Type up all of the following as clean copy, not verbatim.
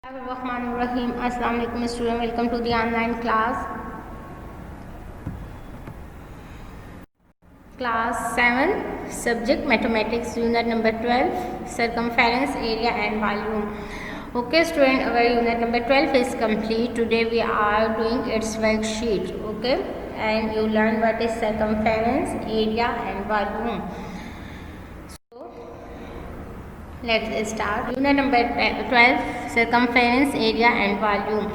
Bismillahirrahmanirrahim. Assalamu alaikum student. Welcome to the online class. Class 7 subject mathematics unit number 12 circumference area and volume. Okay student, our unit number 12 is complete. Today we are doing its worksheet. Okay, and you learn what is circumference area and volume. Let's start. Unit number 12 circumference area and volume.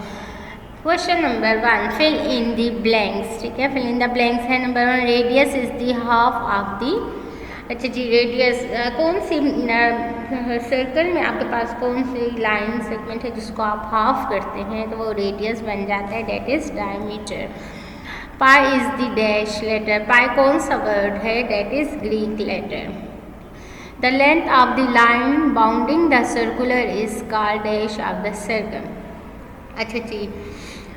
Question number 1, fill in the blanks. ठीक है, fill in the blanks है. Number 1, radius is the half of the. अच्छा जी, radius कौन सी circle में आपके पास कौन सी line segment है जिसको आप हाफ करते हैं तो वो रेडियस बन जाता है, that is diameter. Pi is the dash letter. Pi कौन सा वर्ड है, that is Greek letter. The length of the line bounding the circular is called dash of the circle. अच्छा जी,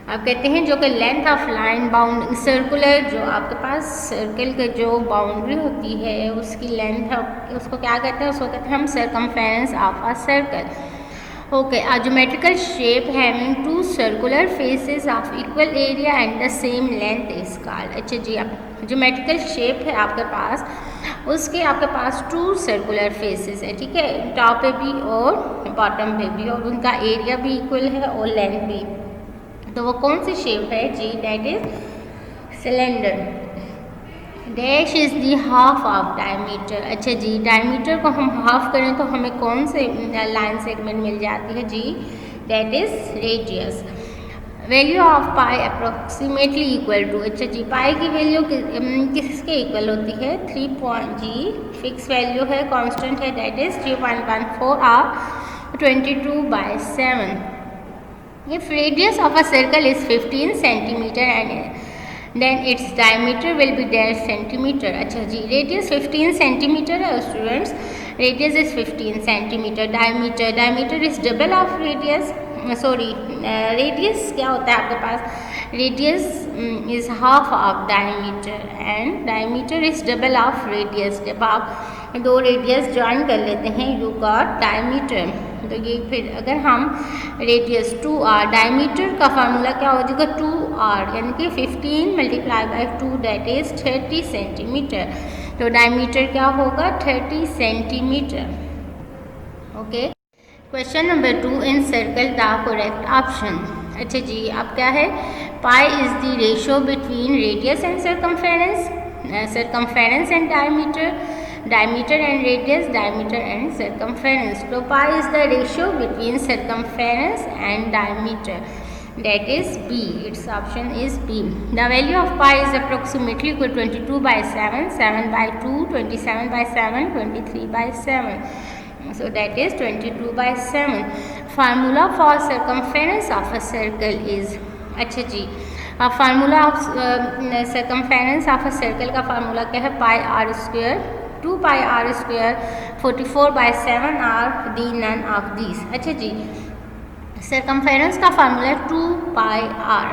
आप कहते हैं जो कि length of line bound circular, जो आपके पास सर्कल के जो बाउंड्री होती है उसकी लेंथ है, उसको क्या कहते हैं, उसको कहते हैं हम circumference of a circle. Okay, a geometrical shape having two circular faces of equal area and the same length is called. अच्छा जी, अब ज्योमेट्रिकल शेप है आपके पास, उसके आपके पास टू सर्कुलर फेसेस है. ठीक है, टॉप पे भी और बॉटम पे भी, और उनका एरिया भी इक्वल है और लेंथ भी. तो वो कौन सी शेप है जी, that is cylinder. Dash is the half of diameter. अच्छा जी, डायमीटर को हम हाफ करें तो हमें कौन से लाइन सेगमेंट मिल जाती है जी, that is radius. Value of pi approximately equal to. अच्छा जी, पाई की वैल्यू किसके इक्वल होती है, 3 पॉइंट जी, फिक्स वैल्यू है, कांस्टेंट है, डेट इज 3.14 और 22/7. If radius of a circle is 15 centimeter and then its diameter will be dash centimeter. अच्छा जी, रेडियस 15 सेंटीमीटर है students, radius is 15 centimetre. Diameter is double of radius. Sorry, radius क्या होता है आपके पास, radius is half of diameter and diameter is double of radius. जब आप दो रेडियस ज्वाइन कर लेते हैं यू गॉट डायमीटर. तो ये फिर अगर हम रेडियस 2r, डायमीटर का फार्मूला क्या हो जाएगा, 2r यानी कि 15 × 2 डेट इज 30 सेंटीमीटर. तो डायमीटर क्या होगा, 30 centimetre. Okay, question number 2, in circle the correct option. अच्छा जी, अब क्या है, पाई is the ratio between radius and circumference, circumference and diameter, diameter and radius, diameter and circumference. So pi is the ratio between circumference and diameter, that is B. Its option is B. The value of pi is approximately equal to 22/7, 7/2, 27/7, 23/7. So that is 22/7. Formula for circumference of a circle is. अच्छा जी, अब formula of circumference of a circle का formula क्या है, पाई r square, 2 pi r square, 44/7 और दी none of these. अच्छा जी, circumference का formula है 2 pi r.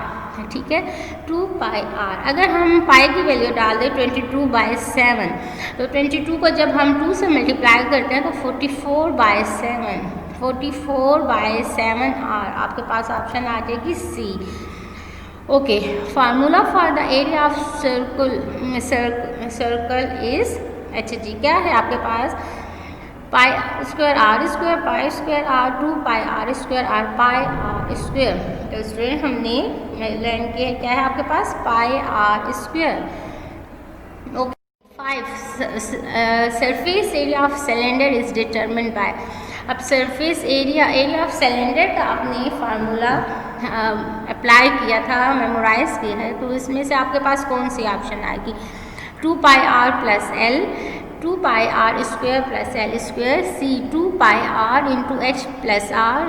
ठीक है, 2 pi r. अगर हम पाई की वैल्यू डाल दें 22/7, तो 22 को जब हम 2 से मल्टीप्लाई करते हैं तो 44/7, 44/7 r आपके पास ऑप्शन आ जाएगी C. Okay, formula for the area of circle is. अच्छा जी, क्या है आपके पास, pi square r square, pi square r, 2 pi r square r, pi r square. तो स्टूडेंट हमने लर्न किया क्या है आपके पास, pi r square. Okay, 5, surface area of cylinder is determined by. अब सरफेस एरिया ऑफ सिलेंडर का आपने फार्मूला अप्लाई किया था, मेमोराइज किया है, तो इसमें से आपके पास कौन सी ऑप्शन आएगी, 2 pi r plus L, 2 pi r square plus L square, C 2 pi r into H plus R,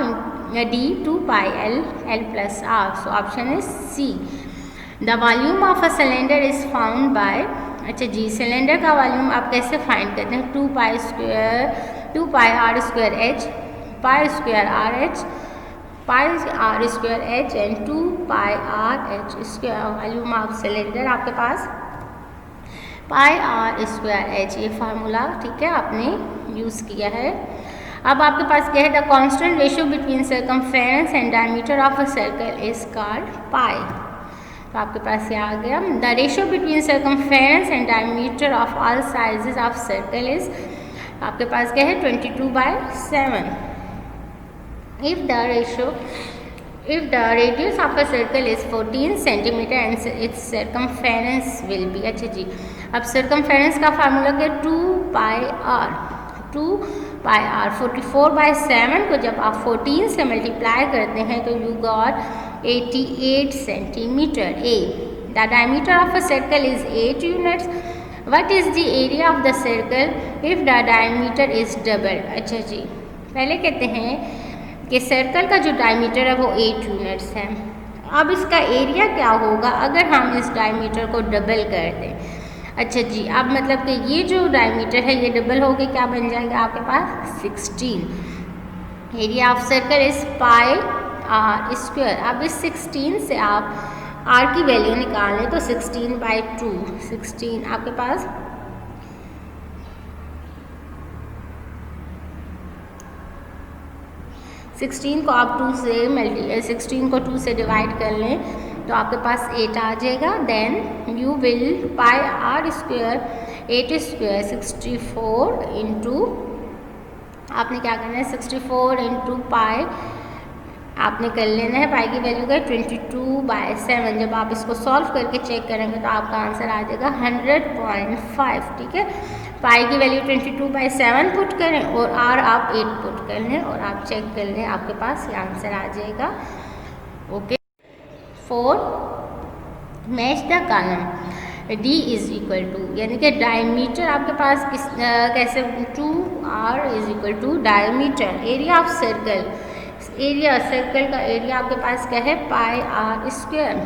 D 2 pi L plus R. So option is C. The volume of a cylinder is found by. अच्छा जी, cylinder का volume आप कैसे find करते हैं, 2 pi r square H, pi square r H, pi r square H and 2 pi r H square. Volume of cylinder आपके पास pi r square H, ये formula ठीक है आपने यूज़ किया है. अब आपके पास क्या है, the constant ratio between circumference and diameter of a circle is called pi. तो आपके पास ये आ गया, the ratio between circumference and diameter of all sizes of circle is, आपके पास क्या है 22/7। if the radius of a circle is 14 centimeter and its circumference will be, अच्छा जी, अब circumference का फार्मूला क्या, 2πr 44/7 को जब आप 14 से मल्टीप्लाई करते हैं तो you got 88 centimetre. A, the diameter of a circle is 8 units. What is the area of the circle if the diameter is double. अच्छा जी, पहले कहते हैं कि सर्कल का जो डायमीटर है वो 8 यूनिट्स है। अब इसका एरिया क्या होगा अगर हम इस डायमीटर को डबल कर दें। अच्छा जी, अब मतलब कि ये जो डायमीटर है ये डबल हो के क्या बन जाएगा आपके पास 16। Area of circle is pi r square. अब इस 16 से आप आर की वैल्यू निकाल लें तो 16/2, 16 आपके पास 16 को आप 2 से डिवाइड कर लें तो आपके पास 8 आ जाएगा। Then you will pi r square 8 square 64 into, आपने क्या करना है 64 इंटू पाई आपने कर लेना है। पाई की वैल्यू का 22/7। जब आप इसको सॉल्व करके चेक करेंगे तो आपका आंसर आ जाएगा 100.5। ठीक है, पाई की वैल्यू 22/7 पुट करें और आर आप 8 पुट कर लें और आप चेक कर लें, आपके पास ये आंसर आ जाएगा। Okay, 4 match the column D is equal to, यानी कि डायमीटर आपके पास कैसे 2r is equal to diameter area of circle. Area circle का एरिया आपके पास क्या है पाई आर स्क्वायर।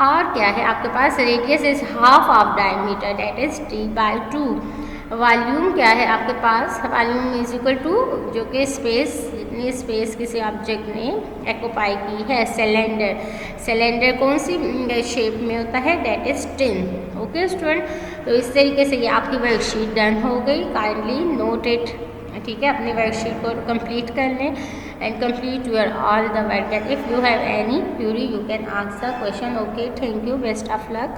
और क्या है आपके पास radius is half of diameter that is d/2। Volume क्या है आपके पास, वॉल्यूम इज इक्वल टू जो कि स्पेस, जितनी स्पेस किसी ऑब्जेक्ट ने एक्यूपाई की है, सिलेंडर। सिलेंडर कौन सी शेप में होता है, that is tin. Okay student, तो इस तरीके से ये आपकी वर्कशीट डन हो गई। काइंडली नोट इट, ठीक है, अपनी वर्कशीट को कंप्लीट कर लें and complete your all the work, and if you have any query you can ask the question. Okay, thank you, best of luck.